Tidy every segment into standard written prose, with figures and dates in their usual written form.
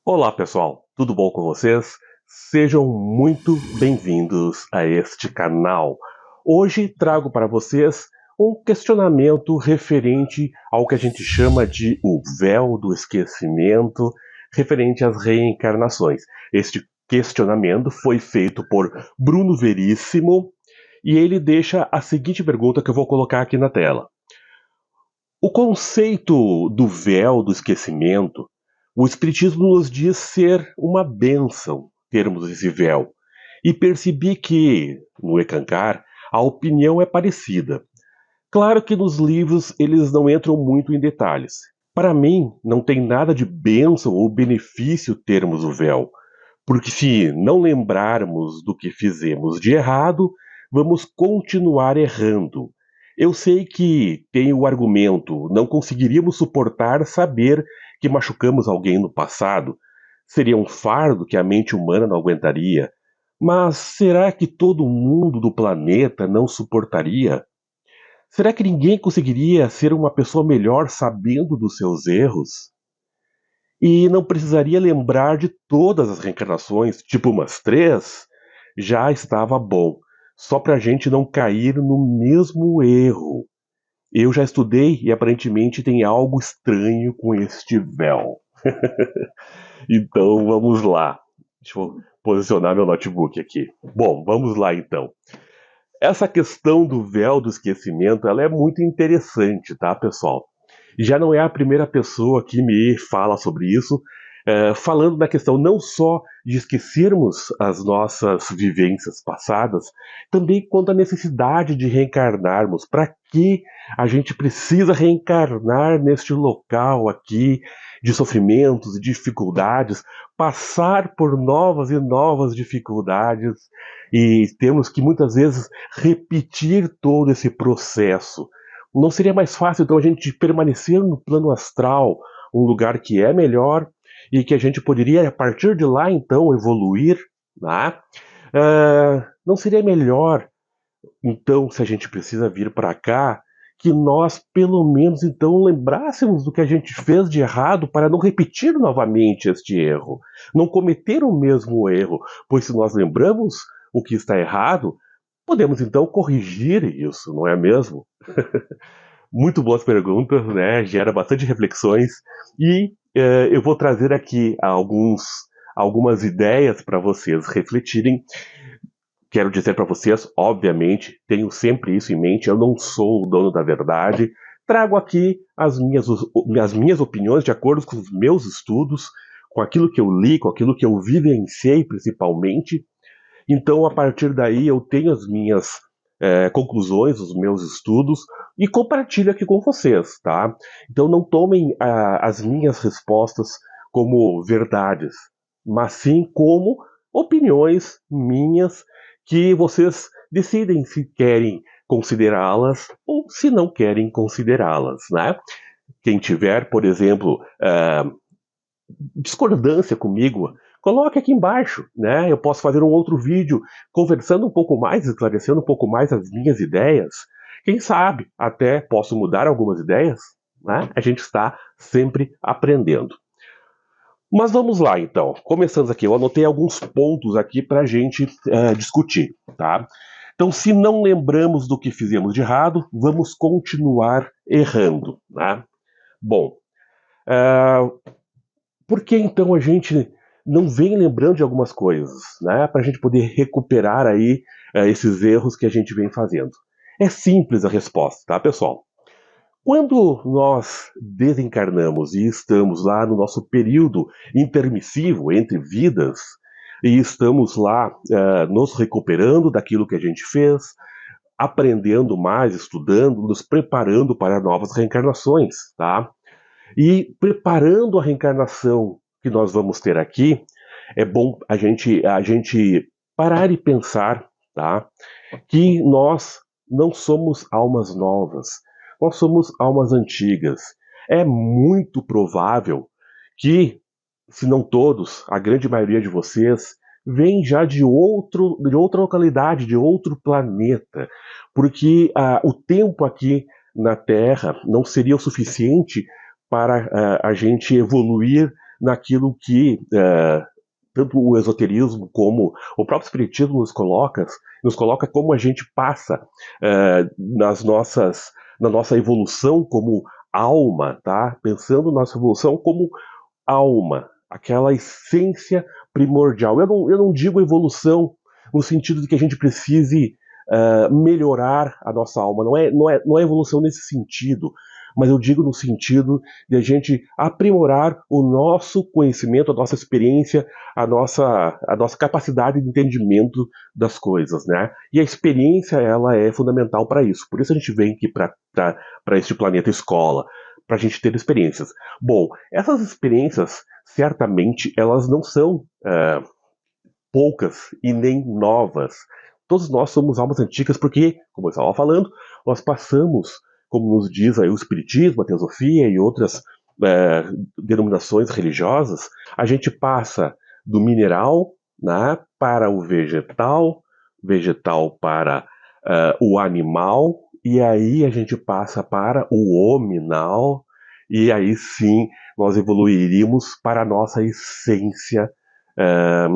Olá pessoal, tudo bom com vocês? Sejam muito bem-vindos a este canal. Hoje trago para vocês um questionamento referente ao que a gente chama de o véu do esquecimento, referente às reencarnações. Este questionamento foi feito por Bruno Veríssimo e ele deixa a seguinte pergunta que eu vou colocar aqui na tela. O conceito do véu do esquecimento, o Espiritismo nos diz ser uma bênção termos esse véu. E percebi que, no Ekankar, a opinião é parecida. Claro que nos livros eles não entram muito em detalhes. Para mim, não tem nada de bênção ou benefício termos o véu, porque se não lembrarmos do que fizemos de errado, vamos continuar errando. Eu sei que tem o argumento, não conseguiríamos suportar saber que machucamos alguém no passado. Seria um fardo que a mente humana não aguentaria. Mas será que todo mundo do planeta não suportaria? Será que ninguém conseguiria ser uma pessoa melhor sabendo dos seus erros? E não precisaria lembrar de todas as reencarnações, tipo umas 3, já estava bom. Só para a gente não cair no mesmo erro. Eu já estudei e aparentemente tem algo estranho com este véu. Então vamos lá. Deixa eu posicionar meu notebook aqui. Bom, vamos lá então. Essa questão do véu do esquecimento, ela é muito interessante, tá, pessoal? E já não é a primeira pessoa que me fala sobre isso, falando da questão não só de esquecermos as nossas vivências passadas, também quanto à necessidade de reencarnarmos. Para que a gente precisa reencarnar neste local aqui de sofrimentos e dificuldades, passar por novas e novas dificuldades, e temos que muitas vezes repetir todo esse processo. Não seria mais fácil, então, a gente permanecer no plano astral, um lugar que é melhor e que a gente poderia, a partir de lá, então, evoluir, né? Não seria melhor, então, se a gente precisa vir para cá, que nós, pelo menos, então, lembrássemos do que a gente fez de errado para não repetir novamente este erro, não cometer o mesmo erro, pois se nós lembramos o que está errado, podemos, então, corrigir isso, não é mesmo? Muito boas perguntas, né? Gera bastante reflexões e eu vou trazer aqui algumas ideias para vocês refletirem. Quero dizer para vocês, obviamente, tenho sempre isso em mente, eu não sou o dono da verdade. Trago aqui as minhas opiniões de acordo com os meus estudos, com aquilo que eu li, com aquilo que eu vivenciei principalmente. Então, a partir daí, eu tenho as minhas conclusões, os meus estudos, e compartilho aqui com vocês, tá? Então, não tomem as minhas respostas como verdades, mas sim como opiniões minhas que vocês decidem se querem considerá-las ou se não querem considerá-las, né? Quem tiver, por exemplo, discordância comigo, coloque aqui embaixo, né? Eu posso fazer um outro vídeo conversando um pouco mais, esclarecendo um pouco mais as minhas ideias. Quem sabe até posso mudar algumas ideias, né? A gente está sempre aprendendo. Mas vamos lá, então. Começando aqui, eu anotei alguns pontos aqui para a gente discutir, tá? Então, se não lembramos do que fizemos de errado, vamos continuar errando, né? Bom, por que então a gente não vem lembrando de algumas coisas, né? Para a gente poder recuperar aí esses erros que a gente vem fazendo. É simples a resposta, tá, pessoal? Quando nós desencarnamos e estamos lá no nosso período intermissivo entre vidas, e estamos lá nos recuperando daquilo que a gente fez, aprendendo mais, estudando, nos preparando para novas reencarnações, tá? E preparando a reencarnação que nós vamos ter aqui, é bom a gente parar e pensar, tá? Que nós não somos almas novas, nós somos almas antigas. É muito provável que, se não todos, a grande maioria de vocês, vem já de outra localidade, de outro planeta, porque o tempo aqui na Terra não seria o suficiente para a gente evoluir naquilo que tanto o esoterismo como o próprio espiritismo nos coloca como a gente passa na nossa evolução como alma, tá? Pensando nossa evolução como alma, aquela essência primordial. Eu não digo evolução no sentido de que a gente precise melhorar a nossa alma, não é evolução nesse sentido, mas eu digo no sentido de a gente aprimorar o nosso conhecimento, a nossa experiência, a nossa capacidade de entendimento das coisas, né? E a experiência, ela é fundamental para isso. Por isso a gente vem aqui para este planeta escola, para a gente ter experiências. Bom, essas experiências, certamente, elas não são poucas e nem novas. Todos nós somos almas antigas porque, como eu estava falando, nós passamos, como nos diz aí o Espiritismo, a Teosofia e outras denominações religiosas, a gente passa do mineral, né, para o vegetal, vegetal para o animal, e aí a gente passa para o hominal, e aí sim nós evoluiríamos para a nossa essência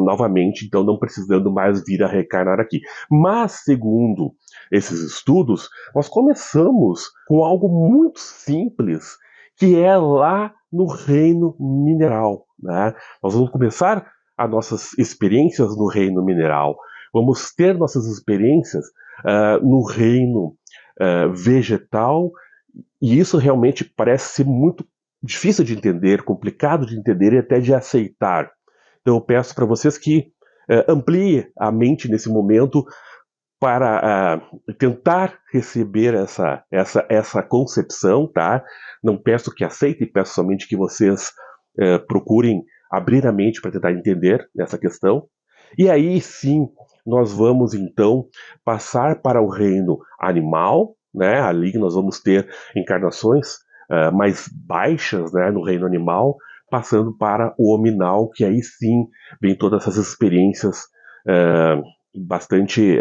novamente, então não precisando mais vir a reencarnar aqui. Mas, segundo esses estudos, nós começamos com algo muito simples, que é lá no reino mineral, né? Nós vamos começar as nossas experiências no reino mineral, vamos ter nossas experiências no reino vegetal, e isso realmente parece ser muito difícil de entender, complicado de entender e até de aceitar. Então eu peço para vocês que ampliem a mente nesse momento para tentar receber essa concepção, tá? Não peço que aceitem, peço somente que vocês procurem abrir a mente para tentar entender essa questão. E aí sim, nós vamos então passar para o reino animal, né? Ali nós vamos ter encarnações mais baixas, né, no reino animal, passando para o hominal, que aí sim vem todas essas experiências bastante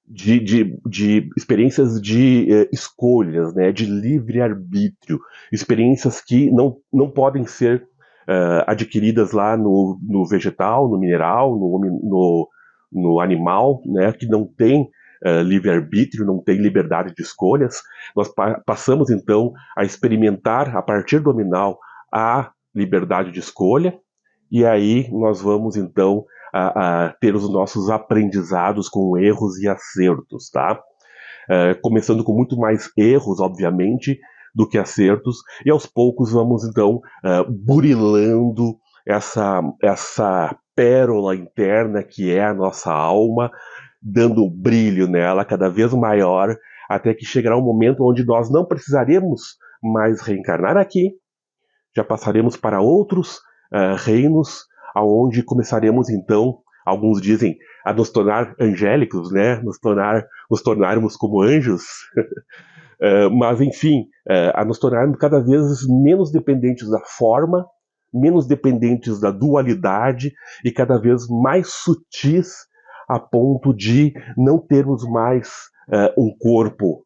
de experiências de escolhas, né, de livre-arbítrio, experiências que não podem ser adquiridas lá no vegetal, no mineral, no animal, né, que não tem livre-arbítrio, não tem liberdade de escolhas. Nós passamos então a experimentar, a partir do nominal, a liberdade de escolha, e aí nós vamos então a ter os nossos aprendizados com erros e acertos, tá? Começando com muito mais erros, obviamente, do que acertos, e aos poucos vamos então burilando essa pérola interna que é a nossa alma, dando um brilho nela cada vez maior, até que chegará um momento onde nós não precisaremos mais reencarnar aqui, já passaremos para outros reinos, aonde começaremos então, alguns dizem, a nos tornar angélicos, né? Nos tornarmos como anjos, mas enfim, a nos tornarmos cada vez menos dependentes da forma, menos dependentes da dualidade e cada vez mais sutis a ponto de não termos mais um corpo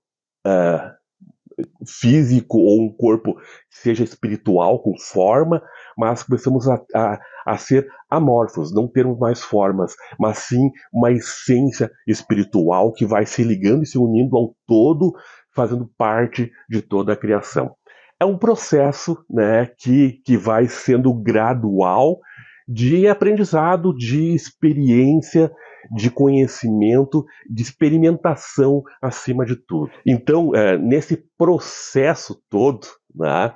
físico ou um corpo que seja espiritual, com forma, mas começamos a ser amorfos, não termos mais formas, mas sim uma essência espiritual que vai se ligando e se unindo ao todo, fazendo parte de toda a criação. É um processo, né, que vai sendo gradual de aprendizado, de experiência, de conhecimento, de experimentação acima de tudo. Então, nesse processo todo, né,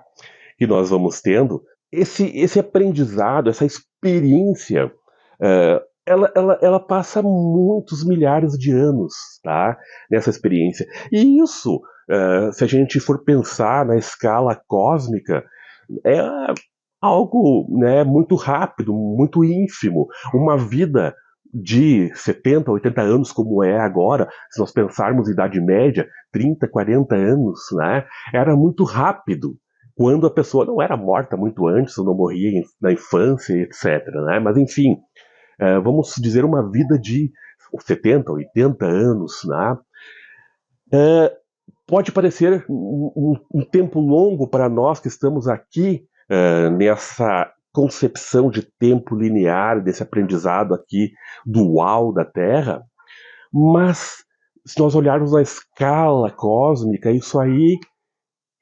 que nós vamos tendo, esse aprendizado, essa experiência, ela passa muitos milhares de anos, tá, nessa experiência. E isso, se a gente for pensar na escala cósmica, é algo, né, muito rápido, muito ínfimo. Uma vida de 70, 80 anos, como é agora, se nós pensarmos em Idade Média, 30, 40 anos, né, era muito rápido, quando a pessoa não era morta muito antes, ou não morria na infância, etc. Né? Mas, enfim, vamos dizer uma vida de 70, 80 anos, né? Pode parecer um tempo longo para nós que estamos aqui nessa concepção de tempo linear, desse aprendizado aqui dual da Terra, mas se nós olharmos na escala cósmica, isso aí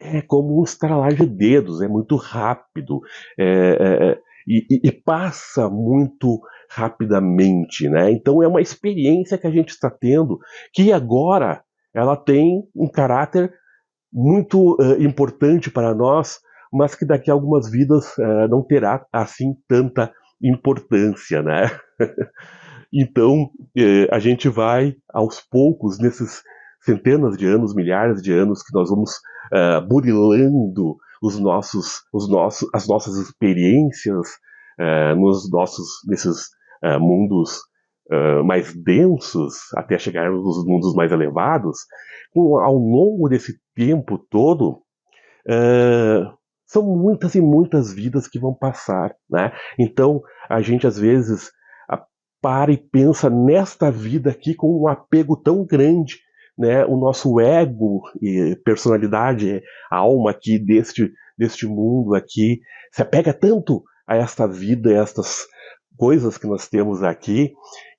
é como um estralar de dedos, é muito rápido, e passa muito rapidamente, né? Então é uma experiência que a gente está tendo, que agora ela tem um caráter muito importante para nós, mas que daqui a algumas vidas não terá assim tanta importância, né? Então a gente vai aos poucos nesses centenas de anos, milhares de anos que nós vamos burilando as nossas experiências nesses mundos mais densos, até chegarmos nos mundos mais elevados. Ao longo desse tempo todo, são muitas e muitas vidas que vão passar, né? Então a gente às vezes para e pensa nesta vida aqui com um apego tão grande, né? O nosso ego e personalidade, a alma aqui deste mundo aqui, se apega tanto a esta vida, a estas coisas que nós temos aqui,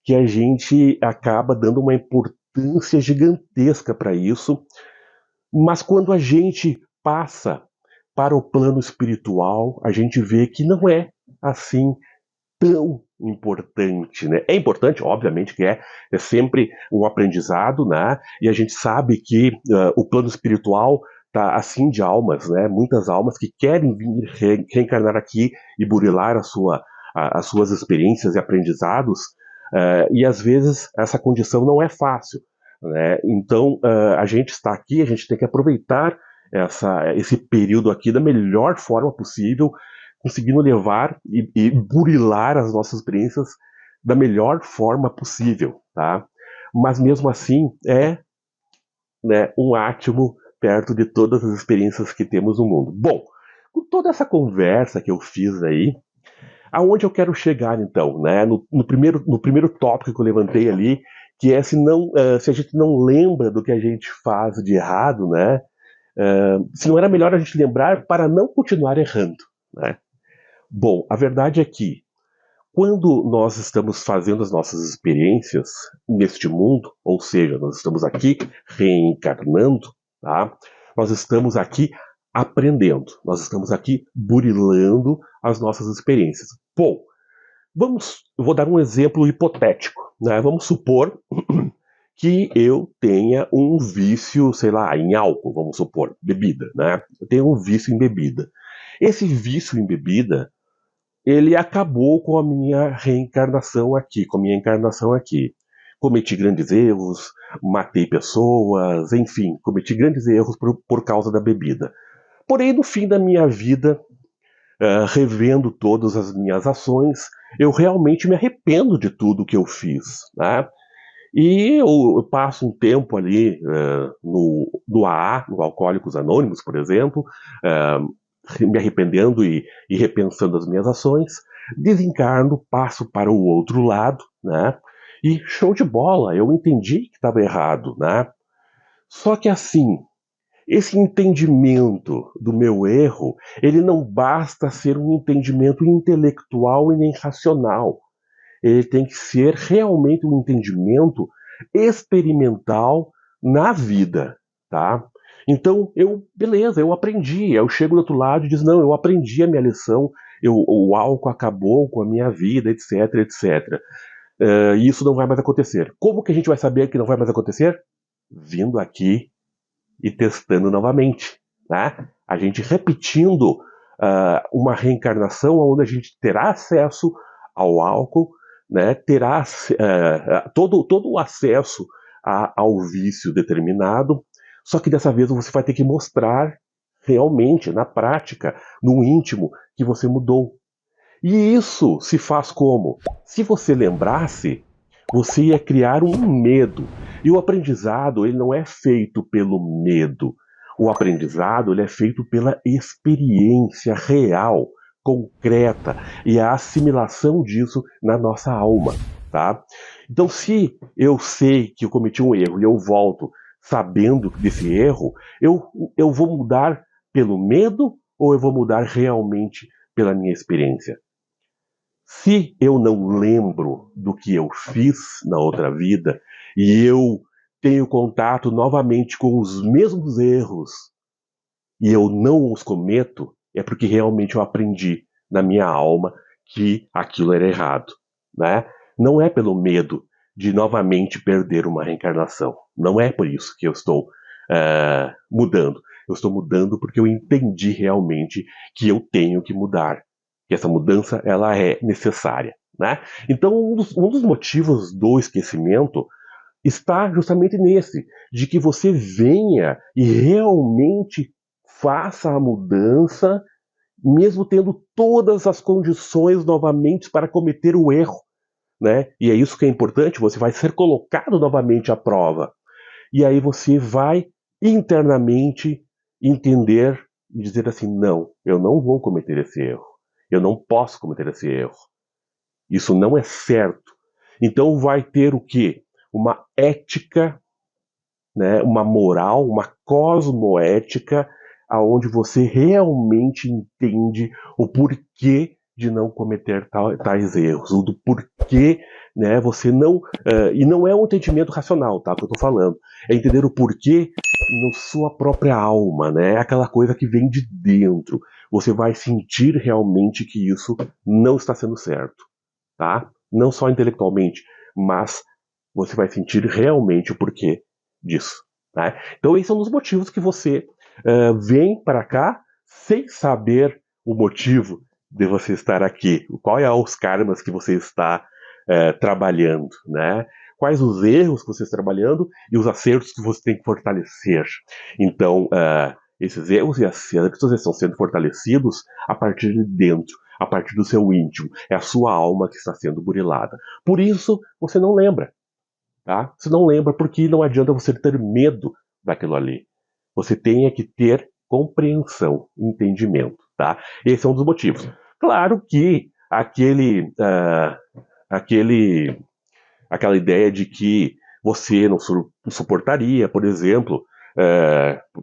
que a gente acaba dando uma importância gigantesca para isso. Mas quando a gente passa para o plano espiritual, a gente vê que não é assim tão importante, né? É importante, obviamente, que é sempre um aprendizado, né? E a gente sabe que o plano espiritual está assim de almas, né? Muitas almas que querem vir reencarnar aqui e burilar as suas experiências e aprendizados, e às vezes essa condição não é fácil, né? Então a gente está aqui, a gente tem que aproveitar esse período aqui da melhor forma possível, conseguindo levar e burilar as nossas experiências da melhor forma possível, tá? Mas mesmo assim né, um átomo perto de todas as experiências que temos no mundo. Bom, com toda essa conversa que eu fiz aí, aonde eu quero chegar então, né? No primeiro tópico que eu levantei ali, que é se a gente não lembra do que a gente faz de errado, né? Se não era melhor a gente lembrar para não continuar errando, né? Bom, a verdade é que quando nós estamos fazendo as nossas experiências neste mundo, ou seja, nós estamos aqui reencarnando, tá? Nós estamos aqui aprendendo, nós estamos aqui burilando as nossas experiências. Bom, eu vou dar um exemplo hipotético, né? Vamos supor que eu tenha um vício, sei lá, em álcool, vamos supor, bebida, né? Eu tenho um vício em bebida. Esse vício em bebida, ele acabou com a minha reencarnação aqui, com a minha encarnação aqui. Cometi grandes erros, matei pessoas, enfim, cometi grandes erros por causa da bebida. Porém, no fim da minha vida, revendo todas as minhas ações, eu realmente me arrependo de tudo que eu fiz, né? E eu passo um tempo ali no AA, no Alcoólicos Anônimos, por exemplo, me arrependendo e repensando as minhas ações, desencarno, passo para o outro lado, né? E show de bola, eu entendi que estava errado, né? Só que assim, esse entendimento do meu erro, ele não basta ser um entendimento intelectual e nem racional. Ele tem que ser realmente um entendimento experimental na vida, tá? Então, beleza, eu aprendi. Eu chego do outro lado e digo, não, eu aprendi a minha lição, o álcool acabou com a minha vida, etc, etc. E isso não vai mais acontecer. Como que a gente vai saber que não vai mais acontecer? Vindo aqui e testando novamente, né? A gente repetindo uma reencarnação onde a gente terá acesso ao álcool, né? Terá todo o acesso ao vício determinado, só que dessa vez você vai ter que mostrar realmente, na prática, no íntimo, que você mudou. E isso se faz como? Se você lembrasse, você ia criar um medo. E o aprendizado, ele não é feito pelo medo. O aprendizado, ele é feito pela experiência real, concreta, e a assimilação disso na nossa alma, tá? Então, se eu sei que eu cometi um erro e eu volto sabendo desse erro, eu vou mudar pelo medo ou eu vou mudar realmente pela minha experiência? Se eu não lembro do que eu fiz na outra vida e eu tenho contato novamente com os mesmos erros e eu não os cometo, é porque realmente eu aprendi na minha alma que aquilo era errado, né? Não é pelo medo de novamente perder uma reencarnação. Não é por isso que eu estou mudando. Eu estou mudando porque eu entendi realmente que eu tenho que mudar. Que essa mudança ela é necessária, né? Então, um dos motivos do esquecimento está justamente nesse, de que você venha e realmente faça a mudança, mesmo tendo todas as condições novamente para cometer o erro, né? E é isso que é importante, você vai ser colocado novamente à prova. E aí você vai internamente entender e dizer assim, não, eu não vou cometer esse erro. Eu não posso cometer esse erro. Isso não é certo. Então vai ter o quê? Uma ética, né, uma moral, uma cosmoética, aonde você realmente entende o porquê de não cometer tais erros, o do porquê, né, você não... e não é um entendimento racional, tá, que eu tô falando. É entender o porquê na sua própria alma, né, aquela coisa que vem de dentro. Você vai sentir realmente que isso não está sendo certo, tá? Não só intelectualmente, mas você vai sentir realmente o porquê disso, né? Então esse é um dos motivos que você vem para cá sem saber o motivo de você estar aqui. Qual é os karmas que você está trabalhando, né? Quais os erros que você está trabalhando e os acertos que você tem que fortalecer. Então, esses erros e acertos estão sendo fortalecidos a partir de dentro, a partir do seu íntimo. É a sua alma que está sendo burilada. Por isso, você não lembra. Tá? Você não lembra porque não adianta você ter medo daquilo ali. Você tem que ter compreensão, entendimento. Tá? Esse é um dos motivos. Claro que aquele aquela ideia de que você não suportaria, por exemplo,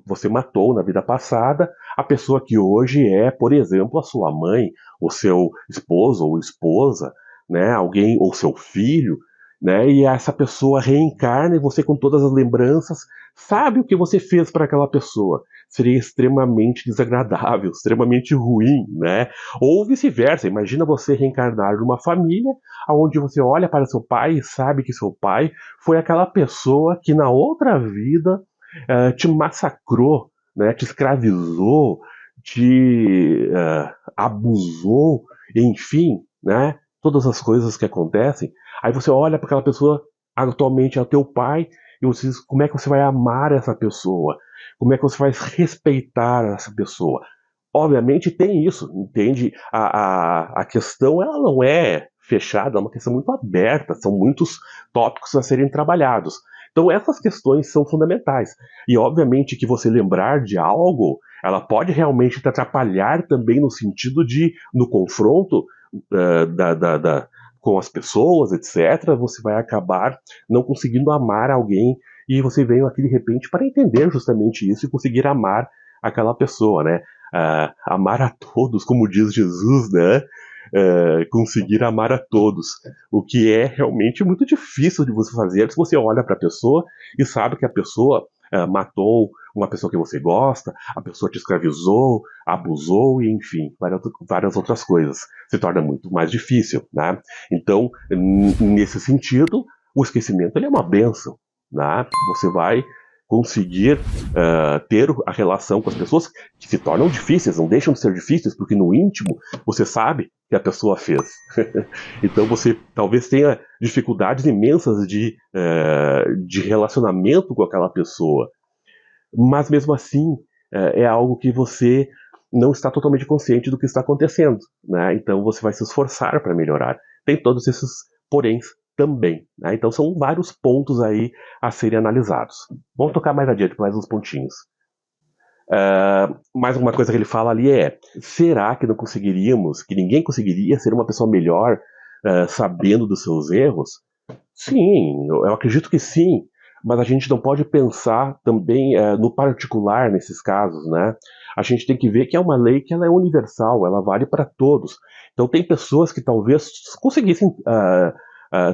você matou na vida passada a pessoa que hoje é, por exemplo, a sua mãe, o seu esposo ou esposa, né, alguém ou seu filho, né, e essa pessoa reencarna e você com todas as lembranças sabe o que você fez para aquela pessoa. Seria extremamente desagradável, extremamente ruim, né? Ou vice-versa. Imagina você reencarnar numa família onde você olha para seu pai e sabe que seu pai foi aquela pessoa que na outra vida te massacrou, né, te escravizou, te abusou, enfim, né, todas as coisas que acontecem. Aí você olha para aquela pessoa, atualmente é o teu pai, e você diz, como é que você vai amar essa pessoa? Como é que você vai respeitar essa pessoa? Obviamente tem isso, entende? A questão ela não é fechada, é uma questão muito aberta, são muitos tópicos a serem trabalhados. Então essas questões são fundamentais. E obviamente que você lembrar de algo, ela pode realmente te atrapalhar também no sentido de, no confronto com as pessoas, etc., você vai acabar não conseguindo amar alguém e você veio aqui de repente para entender justamente isso e conseguir amar aquela pessoa, né? Amar a todos, como diz Jesus, né? Conseguir amar a todos, o que é realmente muito difícil de você fazer se você olha para a pessoa e sabe que a pessoa matou uma pessoa que você gosta, a pessoa te escravizou, abusou e enfim, várias outras coisas. Se torna muito mais difícil, né? Então, nesse sentido, o esquecimento ele é uma benção, né? Você vai conseguir ter a relação com as pessoas que se tornam difíceis, não deixam de ser difíceis, porque no íntimo você sabe que a pessoa fez. Então você talvez tenha dificuldades imensas de relacionamento com aquela pessoa, mas mesmo assim é algo que você não está totalmente consciente do que está acontecendo, né? Então você vai se esforçar para melhorar. Tem todos esses poréns também, né? Então são vários pontos aí a serem analisados. Vamos tocar mais adiante mais uns pontinhos. Mais uma coisa que ele fala ali é: será que não conseguiríamos, que ninguém conseguiria ser uma pessoa melhor sabendo dos seus erros? Sim, eu acredito que sim. mas a gente não pode pensar também no particular nesses casos, né? A gente tem que ver que é uma lei que ela é universal, ela vale para todos. Então tem pessoas que talvez conseguissem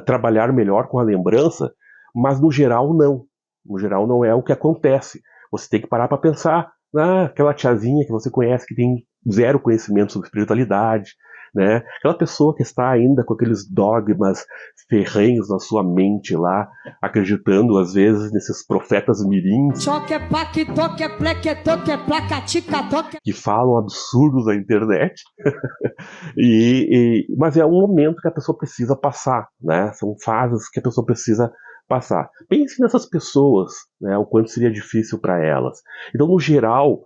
trabalhar melhor com a lembrança, mas no geral não. No geral não é o que acontece. Você tem que parar para pensar naquela tiazinha que você conhece que tem zero conhecimento sobre espiritualidade, né? Aquela pessoa que está ainda com aqueles dogmas ferrenhos na sua mente lá, acreditando às vezes nesses profetas mirins que falam absurdos na internet. Mas é um momento que a pessoa precisa passar, né? São fases que a pessoa precisa passar. Pense nessas pessoas, né? O quanto seria difícil para elas. Então, no geral,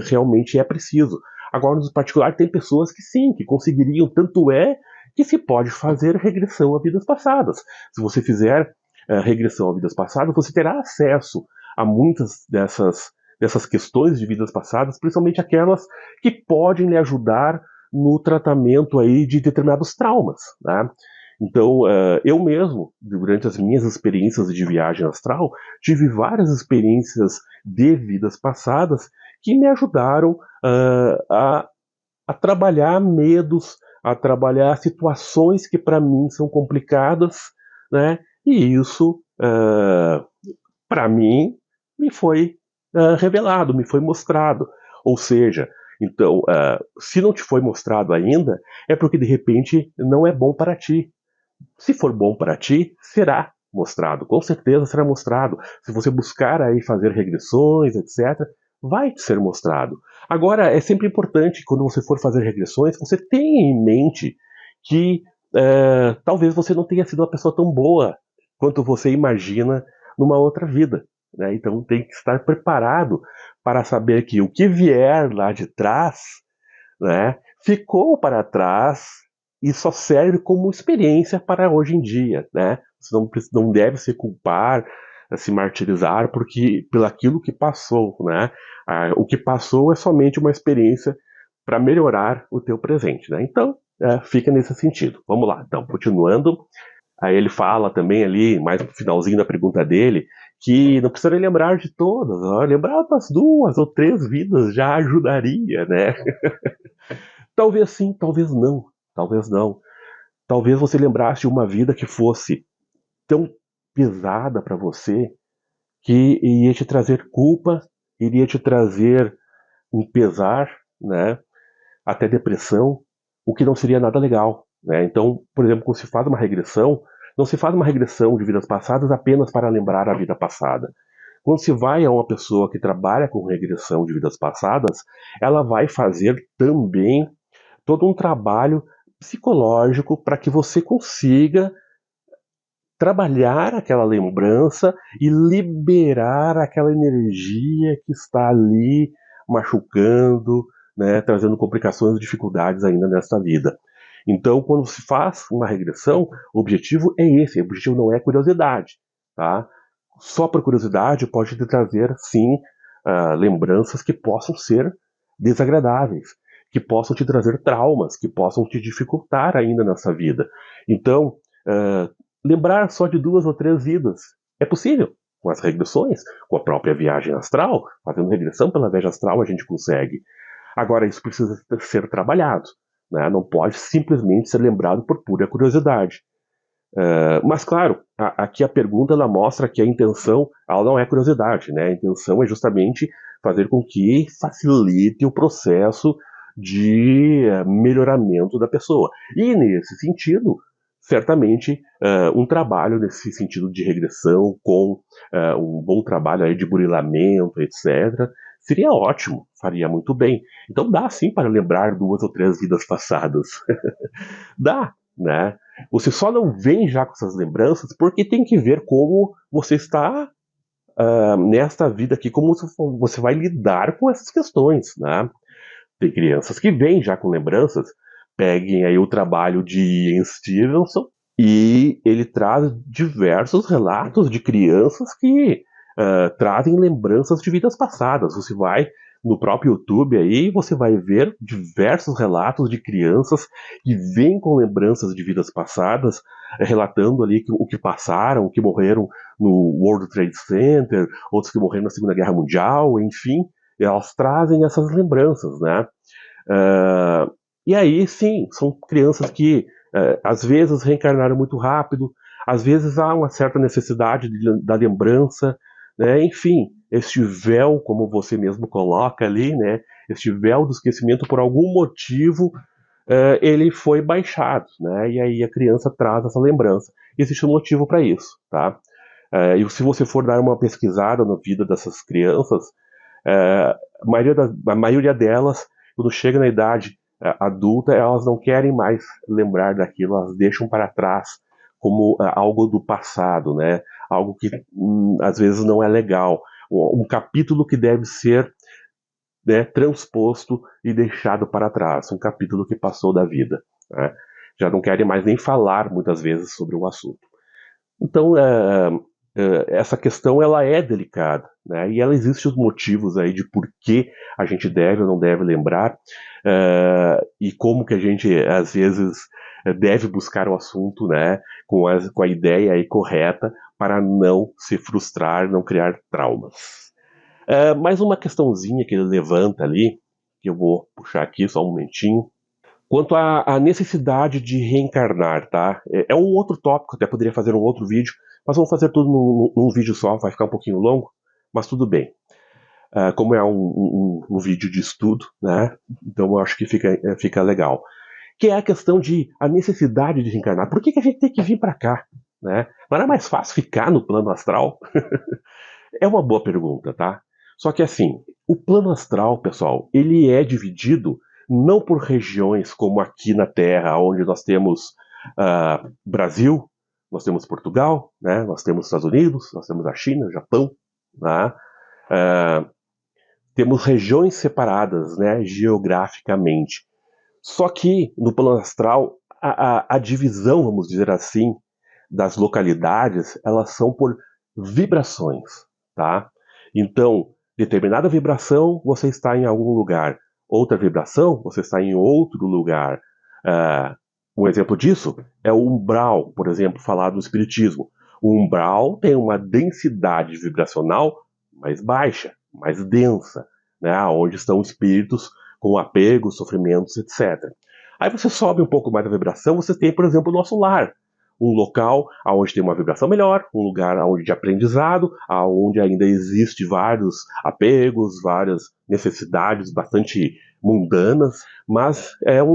realmente é preciso. Agora, no particular, tem pessoas que sim, que conseguiriam, tanto é que se pode fazer regressão a vidas passadas. Se você fizer regressão a vidas passadas, você terá acesso a muitas dessas questões de vidas passadas, principalmente aquelas que podem lhe ajudar no tratamento aí de determinados traumas, né? Então, eu mesmo, durante as minhas experiências de viagem astral, tive várias experiências de vidas passadas que me ajudaram a trabalhar medos, a trabalhar situações que para mim são complicadas, né? E isso, para mim, me foi revelado, me foi mostrado. Ou seja, então, se não te foi mostrado ainda, é porque de repente não é bom para ti. Se for bom para ti, será mostrado. Com certeza será mostrado. Se você buscar aí fazer regressões, etc., vai te ser mostrado. Agora, é sempre importante, quando você for fazer regressões, você tenha em mente que talvez você não tenha sido uma pessoa tão boa quanto você imagina numa outra vida, né? Então tem que estar preparado para saber que o que vier lá de trás, né, ficou para trás e só serve como experiência para hoje em dia, né? Você não deve se culpar, se martirizar pelo aquilo que passou, né? O que passou é somente uma experiência para melhorar o teu presente, né? Então, fica nesse sentido. Vamos lá, então, continuando. Aí ele fala também ali, mais no finalzinho da pergunta dele, que não precisaria lembrar de todas, lembrar das 2 ou 3 vidas já ajudaria, né? Talvez sim, talvez não, talvez não. Talvez você lembrasse de uma vida que fosse tão pesada para você que iria te trazer culpa, iria te trazer um pesar, né? Até depressão, o que não seria nada legal, né? Então, por exemplo, quando se faz uma regressão, não se faz uma regressão de vidas passadas apenas para lembrar a vida passada. Quando se vai a uma pessoa que trabalha com regressão de vidas passadas, ela vai fazer também todo um trabalho psicológico para que você consiga trabalhar aquela lembrança e liberar aquela energia que está ali machucando, né, trazendo complicações e dificuldades ainda nesta vida. Então, quando se faz uma regressão, o objetivo é esse, o objetivo não é curiosidade, tá? Só por curiosidade pode te trazer, sim, lembranças que possam ser desagradáveis, que possam te trazer traumas, que possam te dificultar ainda nessa vida. Então, lembrar só de 2 ou 3 vidas é possível. Com as regressões, com a própria viagem astral, fazendo regressão pela viagem astral, a gente consegue. Agora, isso precisa ser trabalhado, né? Não pode simplesmente ser lembrado por pura curiosidade. Mas, claro, aqui a pergunta ela mostra que a intenção ela não é curiosidade, né? A intenção é justamente fazer com que facilite o processo de melhoramento da pessoa. E, nesse sentido, certamente, um trabalho nesse sentido de regressão, com um bom trabalho aí de burilamento, etc., seria ótimo, faria muito bem. Então dá sim para lembrar 2 ou 3 vidas passadas. Dá, né? Você só não vem já com essas lembranças porque tem que ver como você está nesta vida aqui, como você vai lidar com essas questões, né? Tem crianças que vêm já com lembranças. Peguem aí o trabalho de Ian Stevenson e ele traz diversos relatos de crianças que trazem lembranças de vidas passadas. Você vai no próprio YouTube aí, você vai ver diversos relatos de crianças que vêm com lembranças de vidas passadas, relatando ali o que passaram, o que morreram no World Trade Center, outros que morreram na Segunda Guerra Mundial, enfim, elas trazem essas lembranças, né? Uh, e aí, sim, são crianças que às vezes reencarnaram muito rápido, às vezes há uma certa necessidade da lembrança, né? Enfim, este véu, como você mesmo coloca ali, né? Este véu do esquecimento, por algum motivo, ele foi baixado, né? E aí a criança traz essa lembrança. Existe um motivo para isso, tá? E se você for dar uma pesquisada na vida dessas crianças, a maioria delas, quando chega na idade adulta, elas não querem mais lembrar daquilo, elas deixam para trás como algo do passado, né? Algo que às vezes não é legal, um capítulo que deve ser, né, transposto e deixado para trás, um capítulo que passou da vida, né? Já não querem mais nem falar muitas vezes sobre o assunto. Então, essa questão ela é delicada, né? E ela existe os motivos aí de por que a gente deve ou não deve lembrar, e como que a gente às vezes deve buscar o assunto, né? Com a ideia aí correta para não se frustrar, não criar traumas. Mais uma questãozinha que ele levanta ali, que eu vou puxar aqui só um momentinho. Quanto à necessidade de reencarnar, tá? É um outro tópico, até poderia fazer um outro vídeo, mas vamos fazer tudo num vídeo só, vai ficar um pouquinho longo, mas tudo bem. Como é um vídeo de estudo, né? Então eu acho que fica legal. Que é a questão de a necessidade de reencarnar. Por que a gente tem que vir para cá? Né? Não era mais fácil ficar no plano astral? É uma boa pergunta, tá? Só que assim, o plano astral, pessoal, ele é dividido não por regiões como aqui na Terra, onde nós temos Brasil, nós temos Portugal, né? Nós temos Estados Unidos, nós temos a China, Japão, né? Temos regiões separadas, né, geograficamente. Só que no plano astral, a divisão, vamos dizer assim, das localidades, elas são por vibrações, tá? Então, determinada vibração, você está em algum lugar. Outra vibração, você está em outro lugar. Um exemplo disso é o umbral, por exemplo, falado no Espiritismo. O umbral tem uma densidade vibracional mais baixa, mais densa, né? Onde estão espíritos com apegos, sofrimentos, etc. Aí você sobe um pouco mais a vibração, você tem, por exemplo, o nosso lar. Um local onde tem uma vibração melhor, um lugar onde de aprendizado, onde ainda existe vários apegos, várias necessidades bastante mundanas, mas é um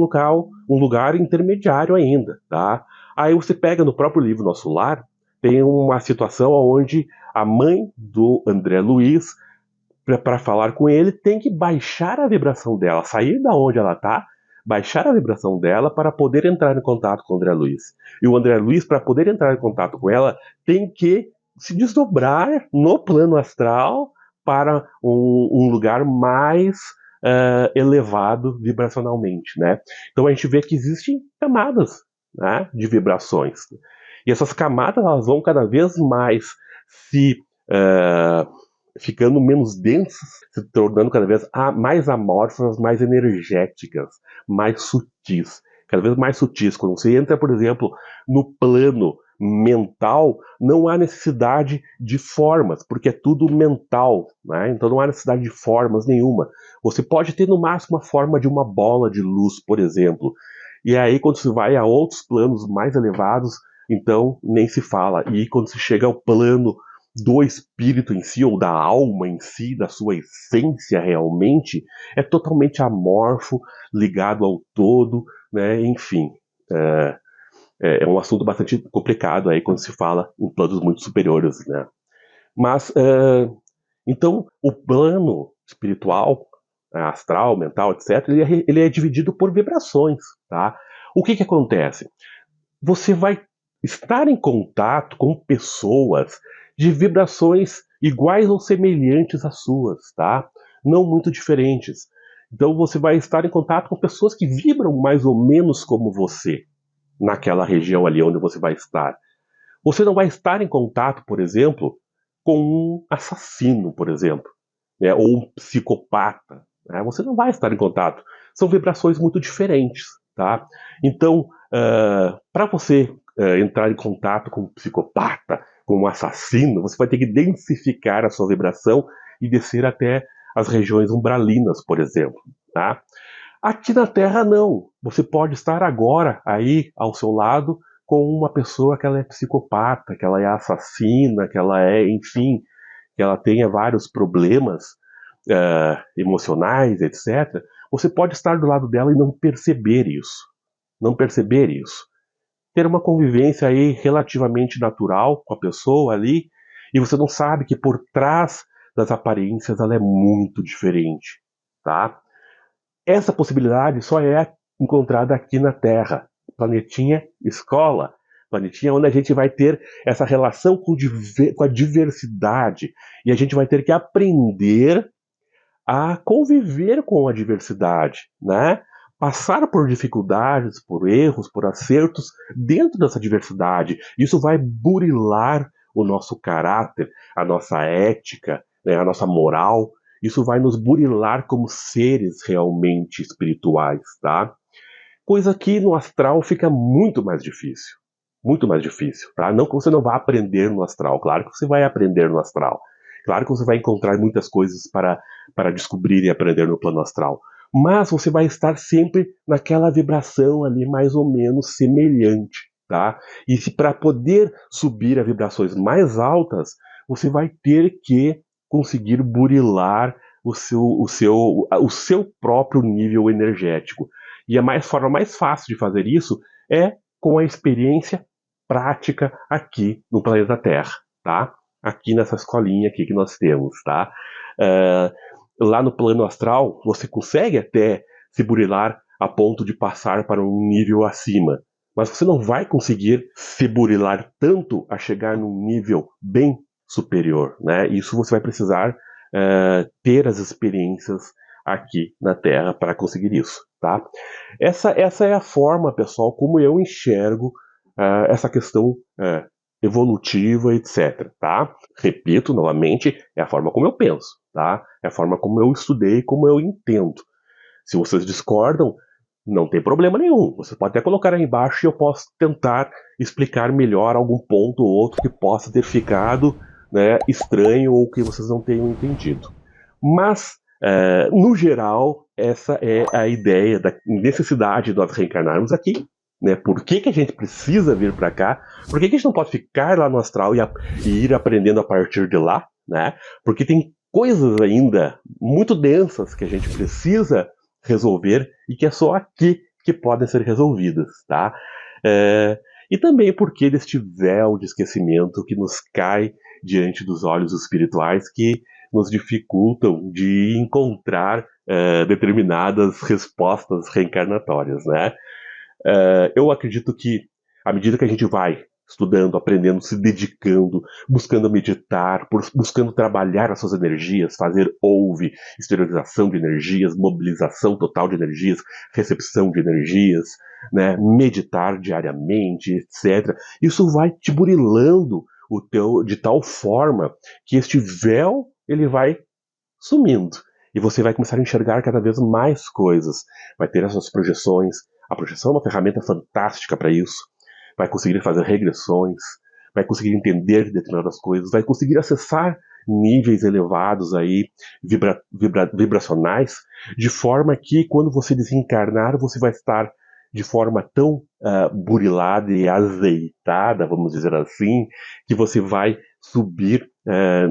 lugar intermediário ainda, tá? Aí você pega no próprio livro Nosso Lar, tem uma situação onde a mãe do André Luiz, para falar com ele, tem que baixar a vibração dela, sair da onde ela está, baixar a vibração dela para poder entrar em contato com o André Luiz. E o André Luiz, para poder entrar em contato com ela, tem que se desdobrar no plano astral para um lugar mais elevado vibracionalmente, né? Então a gente vê que existem camadas, né, de vibrações. E essas camadas elas vão cada vez mais se ficando menos densas, se tornando cada vez mais amorfas, mais energéticas, mais sutis. Cada vez mais sutis. Quando você entra, por exemplo, no plano mental, não há necessidade de formas, porque é tudo mental, né? Então não há necessidade de formas nenhuma. Você pode ter no máximo a forma de uma bola de luz, por exemplo. E aí, quando se vai a outros planos mais elevados, então nem se fala. E quando se chega ao plano do espírito em si, ou da alma em si, da sua essência realmente, é totalmente amorfo, ligado ao todo, né? Enfim, é um assunto bastante complicado aí quando se fala em planos muito superiores, né? Mas, então, o plano espiritual, astral, mental, etc., ele é dividido por vibrações, tá? O que acontece? Você vai estar em contato com pessoas de vibrações iguais ou semelhantes às suas, tá? Não muito diferentes. Então você vai estar em contato com pessoas que vibram mais ou menos como você, naquela região ali onde você vai estar. Você não vai estar em contato, por exemplo, com um assassino, por exemplo. né, ou um psicopata, né, você não vai estar em contato. São vibrações muito diferentes, tá? Então, para você entrar em contato com um psicopata, com um assassino, você vai ter que densificar a sua vibração e descer até as regiões umbralinas, por exemplo, tá? Aqui na Terra, não. Você pode estar agora aí ao seu lado com uma pessoa que ela é psicopata, que ela é assassina, que ela é, enfim, que ela tenha vários problemas emocionais, etc. Você pode estar do lado dela e não perceber isso. Não perceber isso. Ter uma convivência aí relativamente natural com a pessoa ali, e você não sabe que por trás das aparências ela é muito diferente, tá? Essa possibilidade só é encontrada aqui na Terra. Planetinha escola. Planetinha onde a gente vai ter essa relação com a diversidade. E a gente vai ter que aprender a conviver com a diversidade, né? Passar por dificuldades, por erros, por acertos dentro dessa diversidade. Isso vai burilar o nosso caráter, a nossa ética, né, a nossa moral. Isso vai nos burilar como seres realmente espirituais, tá? Coisa que no astral fica muito mais difícil. Muito mais difícil, tá? Não que você não vá aprender no astral, claro que você vai aprender no astral. Claro que você vai encontrar muitas coisas para descobrir e aprender no plano astral. Mas você vai estar sempre naquela vibração ali mais ou menos semelhante, tá? E se para poder subir a vibrações mais altas, você vai ter que conseguir burilar o seu próprio nível energético. E a forma mais fácil de fazer isso é com a experiência prática aqui no planeta Terra, tá? Aqui nessa escolinha aqui que nós temos, tá? Lá no plano astral, você consegue até se burilar a ponto de passar para um nível acima, mas você não vai conseguir se burilar tanto a chegar num nível bem superior, né? Isso você vai precisar ter as experiências aqui na Terra para conseguir isso, tá? Essa é a forma, pessoal, como eu enxergo essa questão evolutiva, etc. Tá? Repito novamente, é a forma como eu penso, tá? É a forma como eu estudei, como eu entendo. Se vocês discordam, não tem problema nenhum. Você pode até colocar aí embaixo e eu posso tentar explicar melhor algum ponto ou outro que possa ter ficado, né, estranho ou que vocês não tenham entendido. Mas, no geral, essa é a ideia da necessidade de nós reencarnarmos aqui. Né? Por que a gente precisa vir para cá? Por que a gente não pode ficar lá no astral e ir aprendendo a partir de lá? Né? Porque tem coisas ainda muito densas que a gente precisa resolver e que é só aqui que podem ser resolvidas. Tá? E também porque deste véu de esquecimento que nos cai diante dos olhos espirituais que nos dificultam de encontrar determinadas respostas reencarnatórias, né? Eu acredito que à medida que a gente vai estudando, aprendendo, se dedicando, buscando meditar, buscando trabalhar as suas energias, fazer exteriorização de energias, mobilização total de energias, recepção de energias, né, meditar diariamente, etc. Isso vai te burilando de tal forma que este véu ele vai sumindo. E você vai começar a enxergar cada vez mais coisas. Vai ter as suas projeções. A projeção é uma ferramenta fantástica para isso. Vai conseguir fazer regressões. Vai conseguir entender determinadas coisas. Vai conseguir acessar níveis elevados aí, vibracionais, de forma que quando você desencarnar, você vai estar de forma tão burilada e azeitada, vamos dizer assim, que você vai subir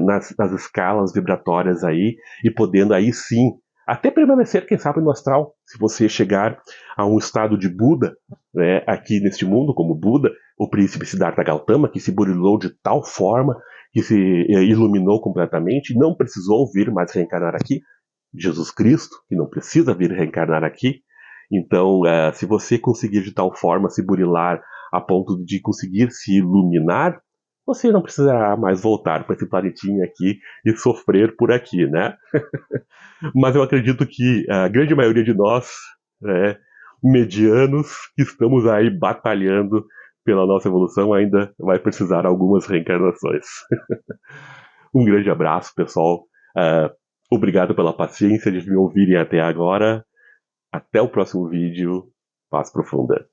nas escalas vibratórias aí e podendo aí sim até permanecer, quem sabe, no astral, se você chegar a um estado de Buda, né, aqui neste mundo, como Buda, o príncipe Siddhartha Gautama, que se burilou de tal forma que se iluminou completamente, não precisou vir mais reencarnar aqui. Jesus Cristo, que não precisa vir reencarnar aqui. Então, se você conseguir de tal forma se burilar a ponto de conseguir se iluminar, você não precisará mais voltar para esse planetinha aqui e sofrer por aqui, né? Mas eu acredito que a grande maioria de nós, medianos, que estamos aí batalhando pela nossa evolução, ainda vai precisar algumas reencarnações. Um grande abraço, pessoal. Obrigado pela paciência de me ouvirem até agora. Até o próximo vídeo. Paz profunda.